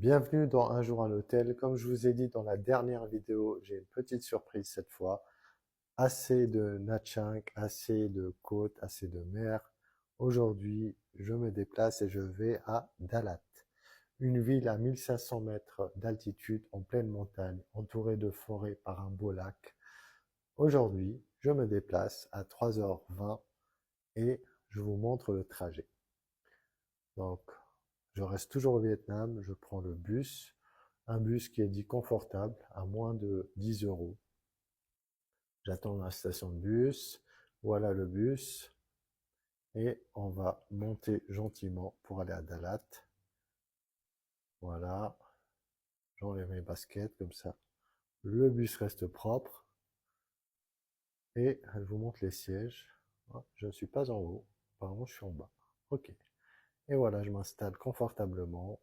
Bienvenue dans Un jour à l'hôtel. Comme je vous ai dit dans la dernière vidéo, j'ai une petite surprise cette fois. Assez de Nha Trang, assez de côtes, assez de mer. Aujourd'hui, je me déplace et je vais à Dalat, une ville à 1500 mètres d'altitude en pleine montagne, entourée de forêts par un beau lac. Aujourd'hui, je me déplace à 3h20 et je vous montre le trajet. Donc, je reste toujours au Vietnam, je prends le bus, un bus qui est dit confortable, à moins de 10 euros. J'attends la station de bus, voilà le bus, et on va monter gentiment pour aller à Dalat. Voilà, j'enlève mes baskets comme ça. Le bus reste propre, et je vous montre les sièges. Ah, je ne suis pas en haut, apparemment je suis en bas. Ok, et voilà, je m'installe confortablement.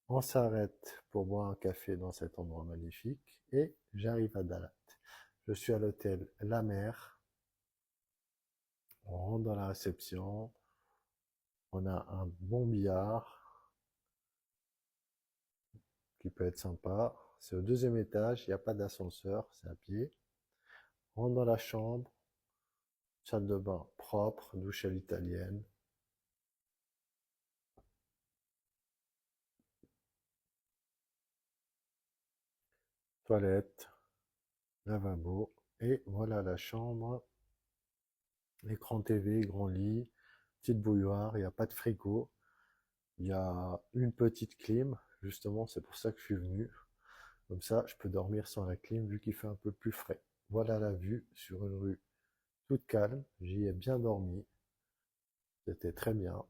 On s'arrête pour boire un café dans cet endroit magnifique et j'arrive à Dalat. Je suis à l'hôtel La Mer. On rentre dans la réception. On a un bon billard qui peut être sympa. C'est au deuxième étage, il n'y a pas d'ascenseur, c'est à pied. On rentre dans la chambre. Salle de bain propre, douche à l'italienne. Toilette, lavabo. Et voilà la chambre. Écran TV, grand lit, petite bouilloire, il n'y a pas de frigo. Il y a une petite clim, justement, c'est pour ça que je suis venu. Comme ça, je peux dormir sans la clim vu qu'il fait un peu plus frais. Voilà la vue sur une rue toute calme. J'y ai bien dormi. C'était très bien.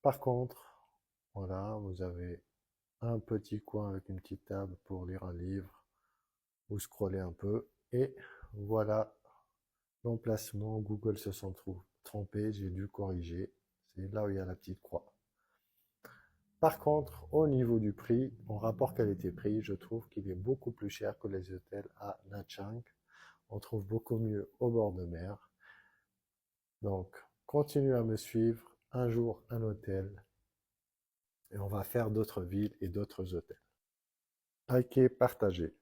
Par contre, voilà, vous avez un petit coin avec une petite table pour lire un livre ou scroller un peu. Et voilà l'emplacement. Google se sent trompé, j'ai dû corriger. C'est là où il y a la petite croix. Par contre, au niveau du prix, en rapport qualité-prix, je trouve qu'il est beaucoup plus cher que les hôtels à Nha Trang. On trouve beaucoup mieux au bord de mer. Donc, continuez à me suivre. Un jour, un hôtel. Et on va faire d'autres villes et d'autres hôtels. Likez, partagez.